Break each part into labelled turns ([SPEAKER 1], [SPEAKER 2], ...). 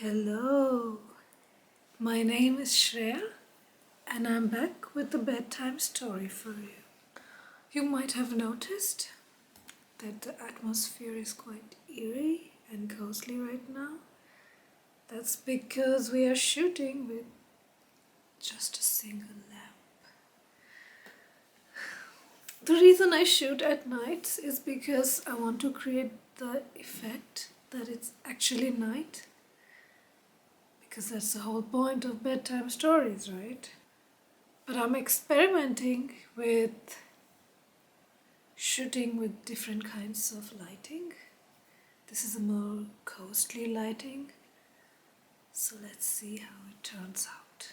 [SPEAKER 1] Hello, my name is Shreya and I'm back with a bedtime story for you. You might have noticed that the atmosphere is quite eerie and ghostly right now. That's because we are shooting with just a single lamp. The reason I shoot at nights is because I want to create the effect that it's actually night. Because that's the whole point of bedtime stories, right? But I'm experimenting with shooting with different kinds of lighting. This is a more ghostly lighting. So let's see how it turns out.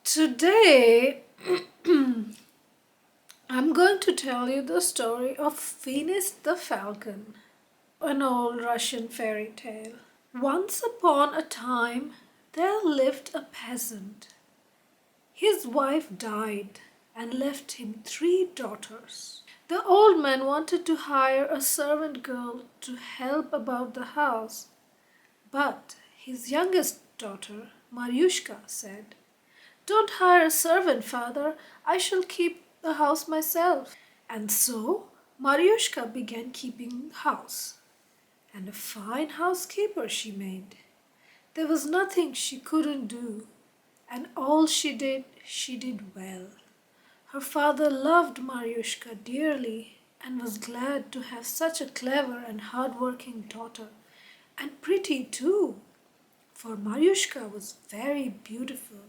[SPEAKER 1] Today, I'm going to tell you the story of Fenist the Falcon, an old Russian fairy tale. Once upon a time, there lived a peasant. His wife died and left him 3 daughters. The old man wanted to hire a servant girl to help about the house, but his youngest daughter, Maryushka, said, "Don't hire a servant, father. I shall keep the house myself." And so Maryushka began keeping house, and a fine housekeeper she made. There was nothing she couldn't do, and all she did well. Her father loved Maryushka dearly and was glad to have such a clever and hard-working daughter, and pretty too, for Maryushka was very beautiful.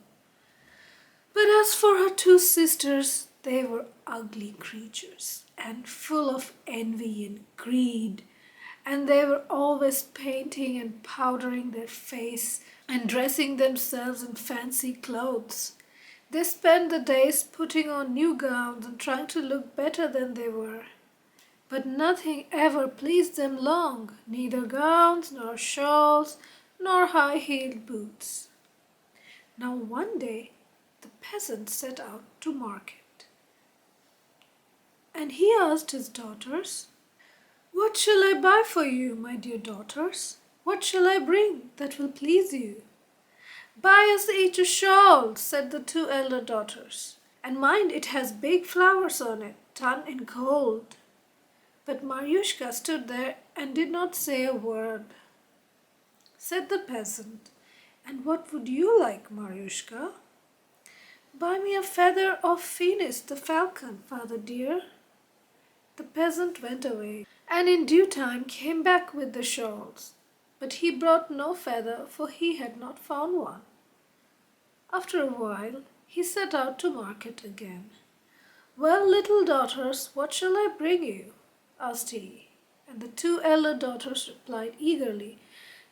[SPEAKER 1] But as for her 2 sisters, they were ugly creatures and full of envy and greed, and they were always painting and powdering their face and dressing themselves in fancy clothes. They spent the days putting on new gowns and trying to look better than they were. But nothing ever pleased them long, neither gowns, nor shawls, nor high-heeled boots. Now one day the peasant set out to market, and he asked his daughters, "What shall I buy for you, my dear daughters? What shall I bring that will please you?" "Buy us each a shawl," said the 2 elder daughters, "and mind it has big flowers on it, done in gold." But Maryushka stood there and did not say a word. Said the peasant, "And what would you like, Maryushka?" "Buy me a feather of Fenist the Falcon, father dear." The peasant went away, and in due time came back with the shawls. But he brought no feather, for he had not found one. After a while, he set out to market again. "Well, little daughters, what shall I bring you?" asked he. And the 2 elder daughters replied eagerly,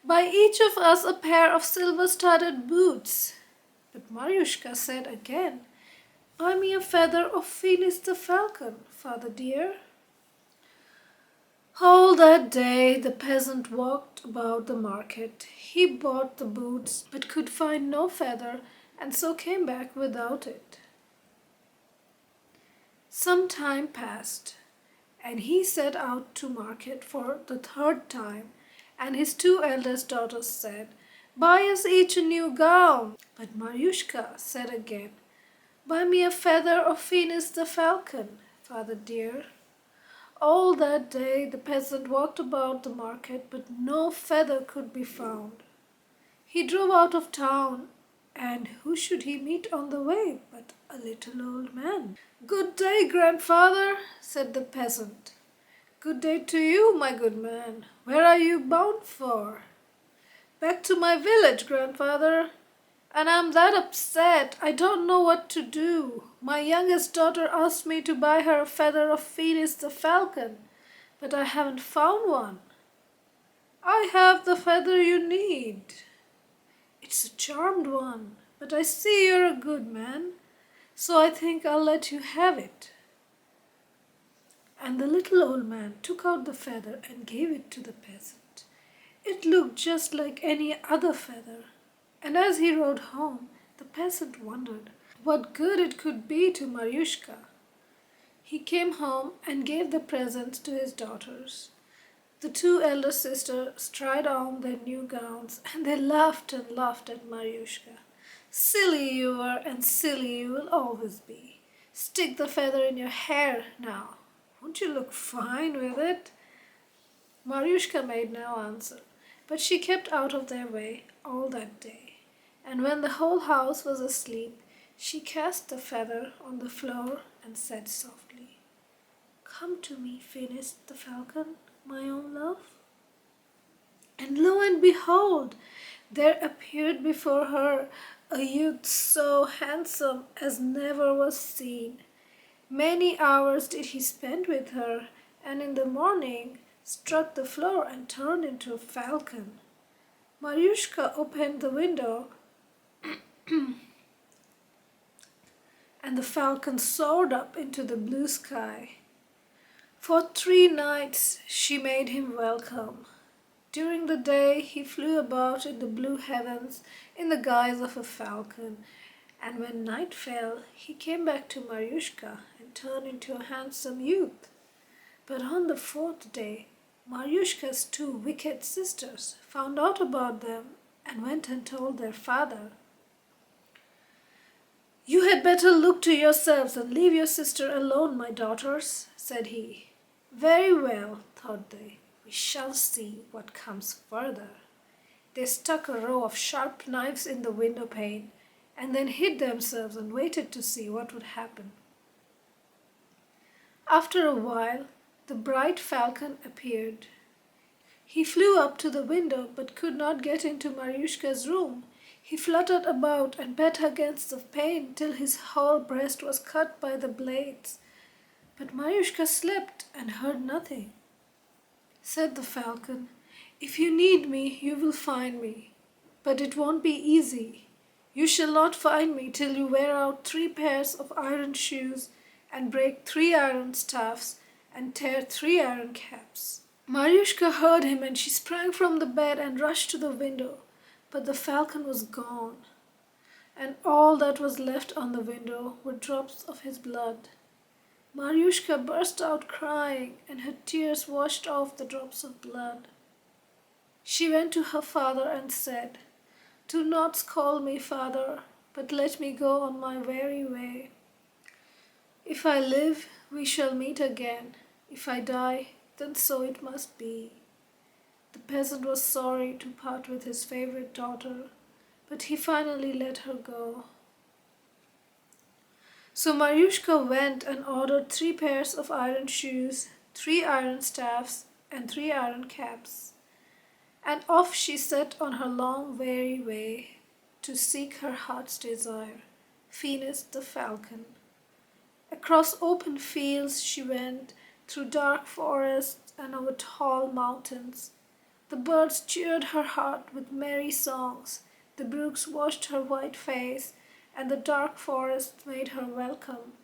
[SPEAKER 1] "Buy each of us a pair of silver-studded boots." But Maryushka said again, "Buy me a feather of Fenist the Falcon, father dear." All that day the peasant walked about the market. He bought the boots, but could find no feather, and so came back without it. Some time passed, and he set out to market for the 3rd time, and his 2 eldest daughters said, "Buy us each a new gown." But Maryushka said again, "Buy me a feather of Fenist the Falcon, father dear." All that day the peasant walked about the market, but no feather could be found. He drove out of town, and who should he meet on the way but a little old man. "Good day, grandfather," said the peasant. "Good day to you, my good man. Where are you bound for?" "Back to my village, grandfather. And I'm that upset, I don't know what to do. My youngest daughter asked me to buy her a feather of Fenist the Falcon, but I haven't found one." "I have the feather you need. It's a charmed one, but I see you're a good man, so I think I'll let you have it." And the little old man took out the feather and gave it to the peasant. It looked just like any other feather. And as he rode home, the peasant wondered what good it could be to Maryushka. He came home and gave the presents to his daughters. The two elder sisters tried on their new gowns, and they laughed and laughed at Maryushka. Silly you were, and silly you will always be. Stick the feather in your hair now. Won't you look fine with it? Maryushka made no answer, but she kept out of their way all that day. And when the whole house was asleep, she cast the feather on the floor and said softly, "Come to me, Fenist the Falcon, my own love." And lo and behold, there appeared before her a youth so handsome as never was seen. Many hours did he spend with her, and in the morning struck the floor and turned into a falcon. Maryushka opened the window, and the falcon soared up into the blue sky. For 3 nights she made him welcome. During the day he flew about in the blue heavens in the guise of a falcon, and when night fell he came back to Maryushka and turned into a handsome youth. But on the 4th day Maryushka's 2 wicked sisters found out about them and went and told their father. "You had better look to yourselves and leave your sister alone, my daughters," said he. "Very well," thought they, "we shall see what comes further." They stuck a row of sharp knives in the window pane and then hid themselves and waited to see what would happen. After a while, the bright falcon appeared. He flew up to the window but could not get into Maryushka's room. He fluttered about and beat against the pane till his whole breast was cut by the blades. But Maryushka slept and heard nothing. Said the falcon, "If you need me, you will find me. But it won't be easy. You shall not find me till you wear out 3 pairs of iron shoes and break 3 iron staffs and tear 3 iron caps." Maryushka heard him, and she sprang from the bed and rushed to the window. But the falcon was gone, and all that was left on the window were drops of his blood. Maryushka burst out crying, and her tears washed off the drops of blood. She went to her father and said, "Do not scold me, father, but let me go on my weary way. If I live, we shall meet again. If I die, then so it must be." The peasant was sorry to part with his favorite daughter, but he finally let her go. So Maryushka went and ordered 3 pairs of iron shoes, 3 iron staffs, and 3 iron caps. And off she set on her long weary way to seek her heart's desire, Fenist the Falcon. Across open fields she went, through dark forests and over tall mountains. The birds cheered her heart with merry songs, the brooks washed her white face, and the dark forest made her welcome.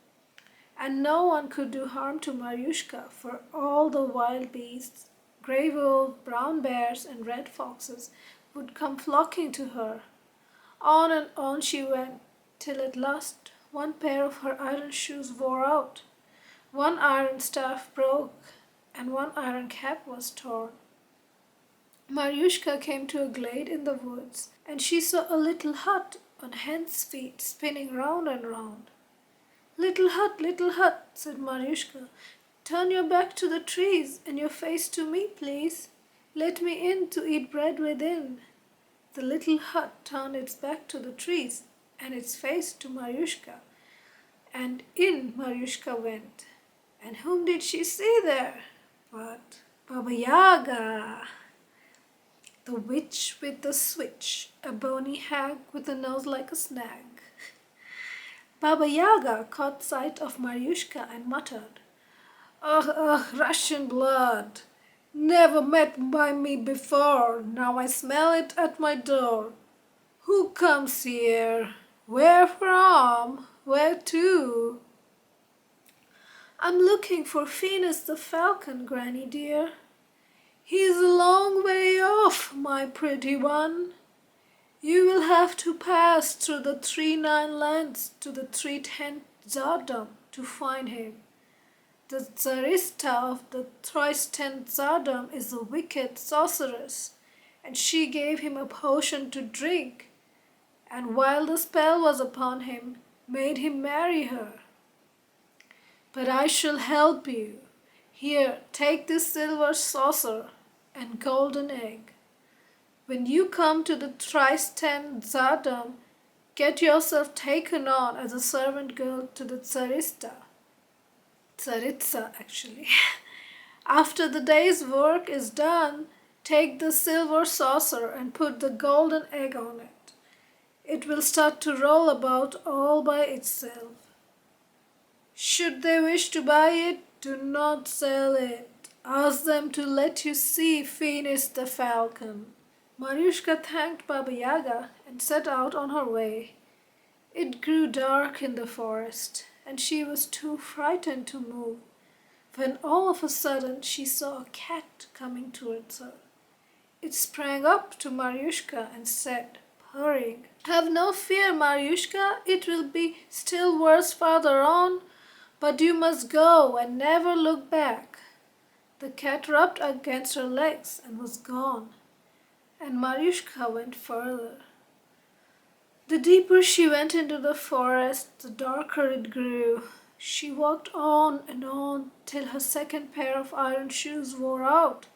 [SPEAKER 1] And no one could do harm to Maryushka, for all the wild beasts, grey wolves, brown bears, and red foxes would come flocking to her. On and on she went, till at last 1 pair of her iron shoes wore out, 1 iron staff broke, and 1 iron cap was torn. Maryushka came to a glade in the woods, and she saw a little hut on hen's feet spinning round and round. Little hut," said Maryushka, "turn your back to the trees and your face to me, please. Let me in to eat bread within." The little hut turned its back to the trees and its face to Maryushka, and in Maryushka went. And whom did she see there but Baba Yaga, the witch with the switch, a bony hag with a nose like a snag. Baba Yaga caught sight of Maryushka and muttered, "Ugh, ugh, Russian blood! Never met by me before, now I smell it at my door. Who comes here? Where from? Where to?" "I'm looking for Fenist the Falcon, Granny dear." "He's a long way off, my pretty one. You will have to pass through the 3 9 lands to the 3 10 Tsardom to find him." The Tsarista of the thrice-ten Tsardom is a wicked sorceress, and she gave him a potion to drink, and while the spell was upon him, made him marry her. But I shall help you. Here, take this silver saucer and golden egg. When you come to the thrice-ten Tsardom, get yourself taken on as a servant girl to the Tsarista. Tsaritsa, actually. After the day's work is done, take the silver saucer and put the golden egg on it. It will start to roll about all by itself. Should they wish to buy it, do not sell it. Ask them to let you see Fenist the Falcon. Maryushka thanked Baba Yaga and set out on her way. It grew dark in the forest, and she was too frightened to move, when all of a sudden she saw a cat coming towards her. It sprang up to Maryushka and said, purring, "Have no fear, Maryushka, it will be still worse farther on, but you must go and never look back." The cat rubbed against her legs and was gone, and Maryushka went further. The deeper she went into the forest, the darker it grew. She walked on and on till her second pair of iron shoes wore out,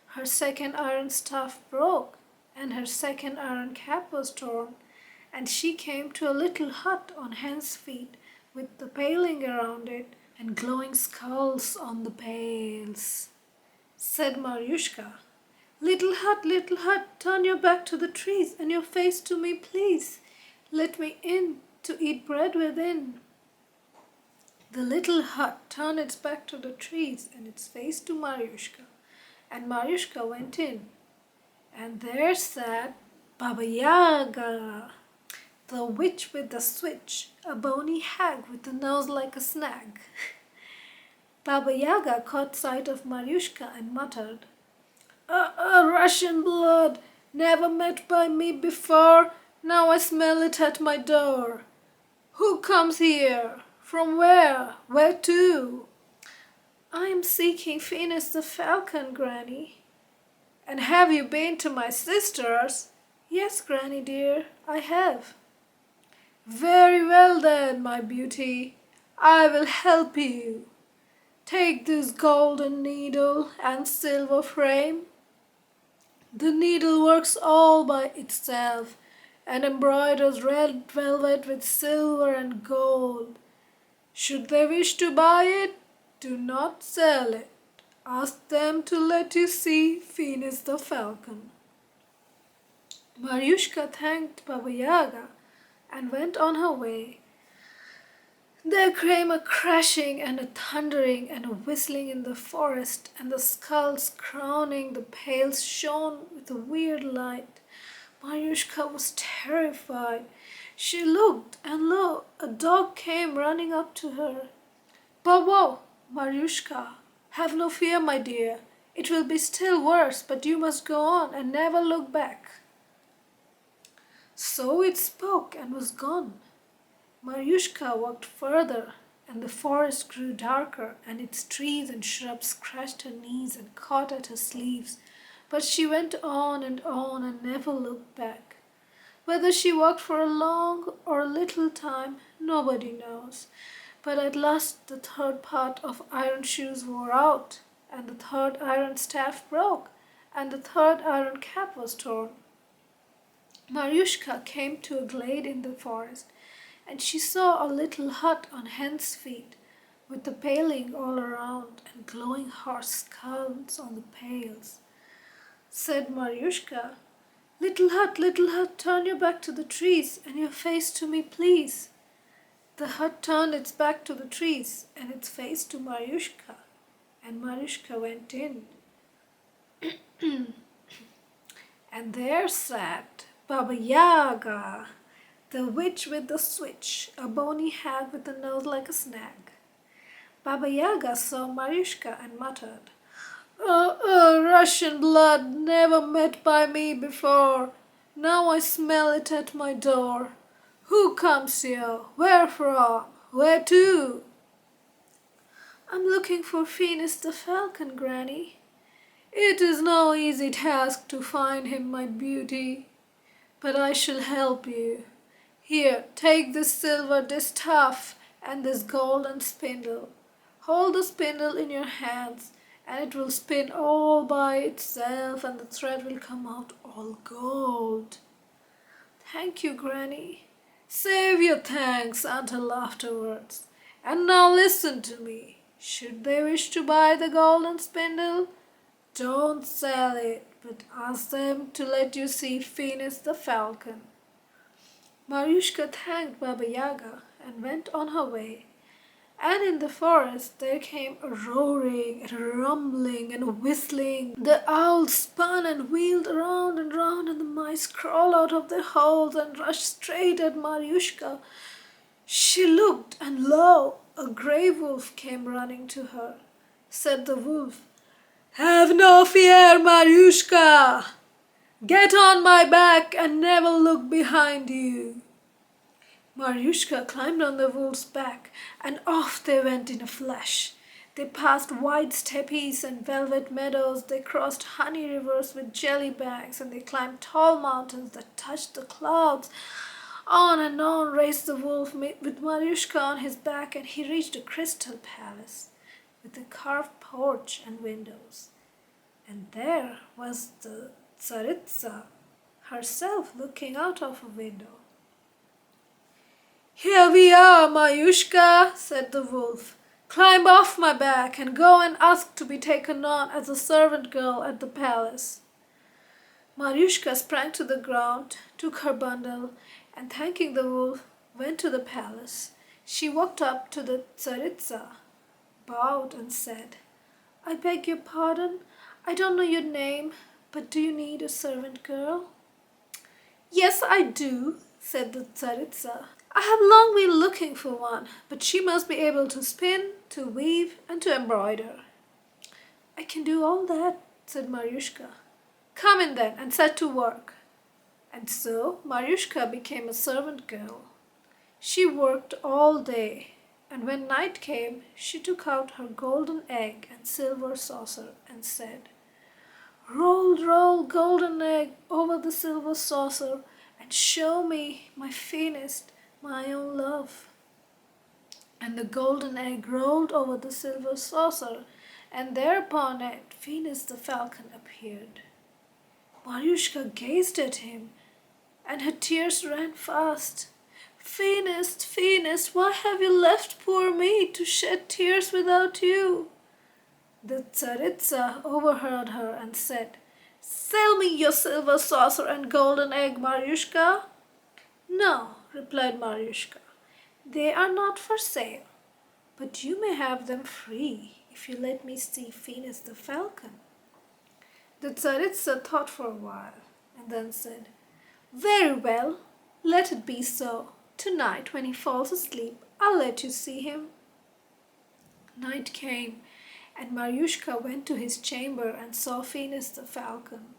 [SPEAKER 1] her second iron staff broke, and her second iron cap was torn, and she came to a little hut on hen's feet with the paling around it and glowing skulls on the pales. Said Maryushka, little hut, turn your back to the trees and your face to me, please. Let me in to eat bread within." The little hut turned its back to the trees and its face to Maryushka, and Maryushka went in. And there sat Baba Yaga, the witch with the switch, a bony hag with a nose like a snag. Baba Yaga caught sight of Maryushka and muttered, Russian blood, never met by me before. Now I smell it at my door. Who comes here? From where? Where to?" "I am seeking Fenist the Falcon, Granny." "And have you been to my sister's?" "Yes, Granny dear, I have." "Very well then, my beauty, I will help you. Take this golden needle and silver frame. The needle works all by itself, and embroiders red velvet with silver and gold. Should they wish to buy it, do not sell it. Ask them to let you see Fenist the Falcon." Maryushka thanked Baba Yaga and went on her way. There came a crashing and a thundering and a whistling in the forest, and the skulls crowning the pales shone with a weird light. Maryushka was terrified. She looked, and lo, a dog came running up to her. "Bow, Maryushka, have no fear, my dear. It will be still worse, but you must go on and never look back." So it spoke and was gone. Maryushka walked further, and the forest grew darker, and its trees and shrubs scratched her knees and caught at her sleeves. But she went on and never looked back. Whether she walked for a long or a little time, nobody knows. But at last the third part of iron shoes wore out, and the third iron staff broke, and the third iron cap was torn. Maryushka came to a glade in the forest, and she saw a little hut on hen's feet, with the paling all around and glowing horse skulls on the pales. Said Maryushka, little hut, turn your back to the trees and your face to me, please." The hut turned its back to the trees and its face to Maryushka, and Maryushka went in. And there sat Baba Yaga, the witch with the switch, a bony hag with a nose like a snag. Baba Yaga saw Maryushka and muttered, Russian blood, never met by me before. Now I smell it at my door. Who comes here? Where from? Where to?" I'm looking for Fenist the Falcon, Granny. It is no easy task to find him, my beauty, but I shall help you. Here, take this silver distaff and this golden spindle. Hold the spindle in your hands, and it will spin all by itself, and the thread will come out all gold. Thank you, Granny. Save your thanks until afterwards. And now listen to me. Should they wish to buy the golden spindle, don't sell it, but ask them to let you see Fenist the Falcon. Marushka thanked Baba Yaga and went on her way. And in the forest there came a roaring and a rumbling and a whistling. The owls spun and wheeled around and round, and the mice crawled out of their holes and rushed straight at Marushka. She looked, and lo, a grey wolf came running to her. Said the wolf, "Have no fear, Marushka. Get on my back and never look behind you." Marushka climbed on the wolf's back, and off they went in a flash. They passed wide steppes and velvet meadows, they crossed honey rivers with jelly banks, and they climbed tall mountains that touched the clouds. On and on raced the wolf with Marushka on his back, and he reached a crystal palace with a carved porch and windows. And there was the Tsaritsa herself looking out of a window. "Here we are, Mayushka," said the wolf. "Climb off my back and go and ask to be taken on as a servant girl at the palace." Marushka sprang to the ground, took her bundle, and thanking the wolf, went to the palace. She walked up to the Tsaritsa, bowed and said, "I beg your pardon, I don't know your name, but do you need a servant girl?" "Yes, I do," said the Tsaritsa. "I have long been looking for one, but she must be able to spin, to weave, and to embroider." "I can do all that," said Marushka. "Come in then and set to work." And so Marushka became a servant girl. She worked all day, and when night came, she took out her golden egg and silver saucer and said, "Roll, roll, golden egg, over the silver saucer, and show me my Fenist, my own love." And the golden egg rolled over the silver saucer, and there upon it Fenist the Falcon appeared. Marushka gazed at him, and her tears ran fast. "Fenist, Fenist, why have you left poor me to shed tears without you?" The Tsaritsa overheard her and said, "Sell me your silver saucer and golden egg, Marushka." "No," replied Marushka, "they are not for sale, but you may have them free if you let me see Fenist the Falcon." The Tsaritsa thought for a while and then said, "Very well, let it be so. Tonight, when he falls asleep, I'll let you see him." Night came, and Marushka went to his chamber and saw Fenist the Falcon.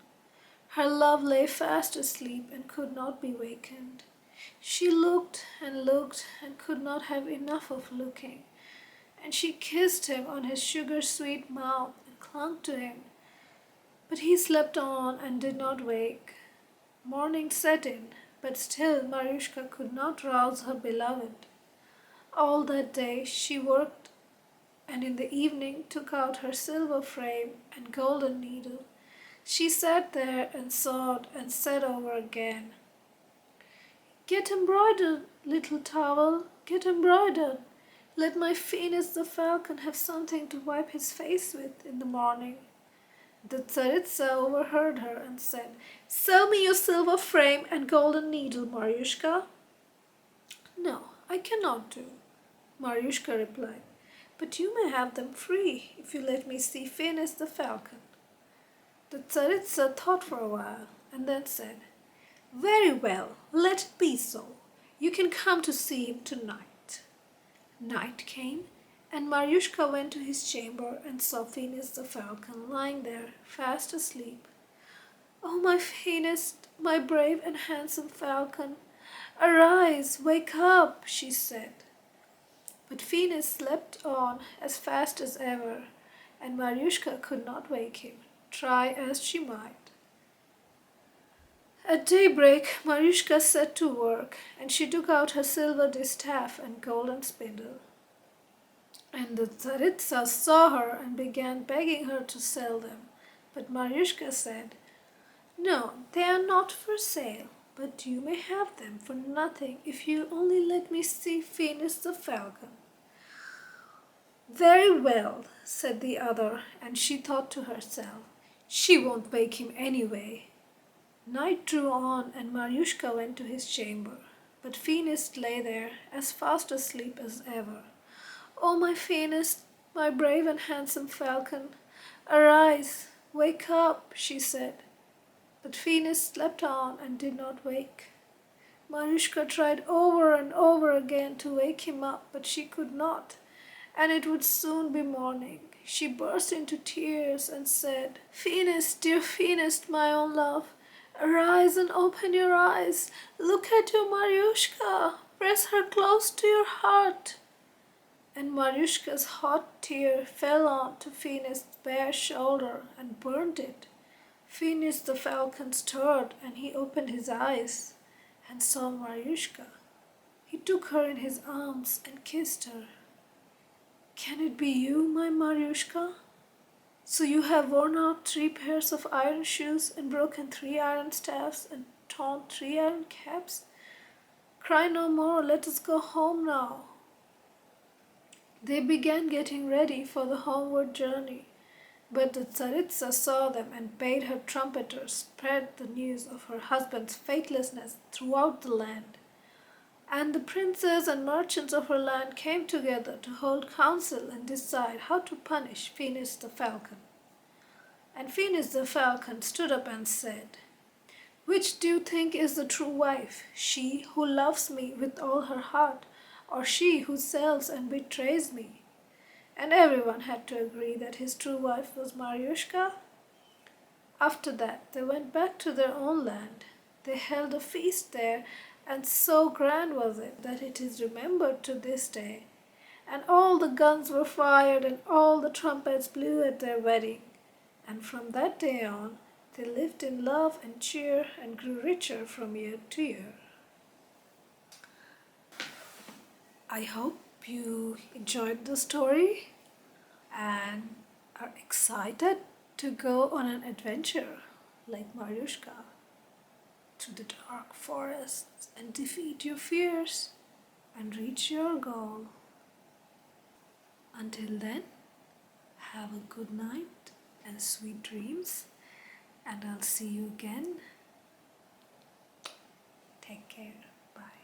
[SPEAKER 1] Her love lay fast asleep and could not be wakened. She looked and could not have enough of looking, and she kissed him on his sugar-sweet mouth and clung to him. But he slept on and did not wake. Morning set in, but still Marushka could not rouse her beloved. All that day she worked, and in the evening took out her silver frame and golden needle. She sat there and sewed and said over again, "Get embroidered, little towel, get embroidered. Let my Fenist the Falcon have something to wipe his face with in the morning." The Tsaritsa overheard her and said, "Sell me your silver frame and golden needle, Marushka." "No, I cannot do," Marushka replied, "but you may have them free if you let me see Fenist the Falcon." The Tsaritsa thought for a while and then said, "Very well, let it be so. You can come to see him tonight." Night came, and Marushka went to his chamber and saw Fenist the Falcon lying there, fast asleep. "Oh, my Fenist, my brave and handsome falcon, arise, wake up," she said. But Venus slept on as fast as ever, and Maryushka could not wake him, try as she might. At daybreak, Maryushka set to work, and she took out her silver distaff and golden spindle. And the Tsaritsa saw her and began begging her to sell them. But Maryushka said, "No, they are not for sale, but you may have them for nothing if you only let me see Fenist the Falcon." "Very well," said the other, and she thought to herself, "She won't wake him anyway." Night drew on, and Maryushka went to his chamber, but Fenist lay there as fast asleep as ever. "Oh, my Fenist, my brave and handsome falcon, arise, wake up," she said. But Fenist slept on and did not wake. Maryushka tried over and over again to wake him up, but she could not, and it would soon be morning. She burst into tears and said, "Fenist, dear Fenist, my own love, arise and open your eyes. Look at your Maryushka. Press her close to your heart." And Maryushka's hot tear fell on to Fenist's bare shoulder and burned it. Fenist the Falcon stirred, and he opened his eyes and saw Maryushka. He took her in his arms and kissed her. "Can it be you, my Maryushka? So you have worn out 3 pairs of iron shoes and broken 3 iron staffs and torn 3 iron caps? Cry no more, let us go home now." They began getting ready for the homeward journey, but the Tsaritsa saw them and bade her trumpeters spread the news of her husband's faithlessness throughout the land. And the princes and merchants of her land came together to hold council and decide how to punish Fenist the Falcon. And Fenist the Falcon stood up and said, "Which do you think is the true wife, she who loves me with all her heart, or she who sells and betrays me?" And everyone had to agree that his true wife was Maryushka. After that, they went back to their own land. They held a feast there, and so grand was it that it is remembered to this day. And all the guns were fired and all the trumpets blew at their wedding. And from that day on, they lived in love and cheer and grew richer from year to year. I hope you enjoyed the story and are excited to go on an adventure like Maryushka to the dark forests and defeat your fears and reach your goal. Until then, have a good night and sweet dreams, and I'll see you again. Take care. Bye.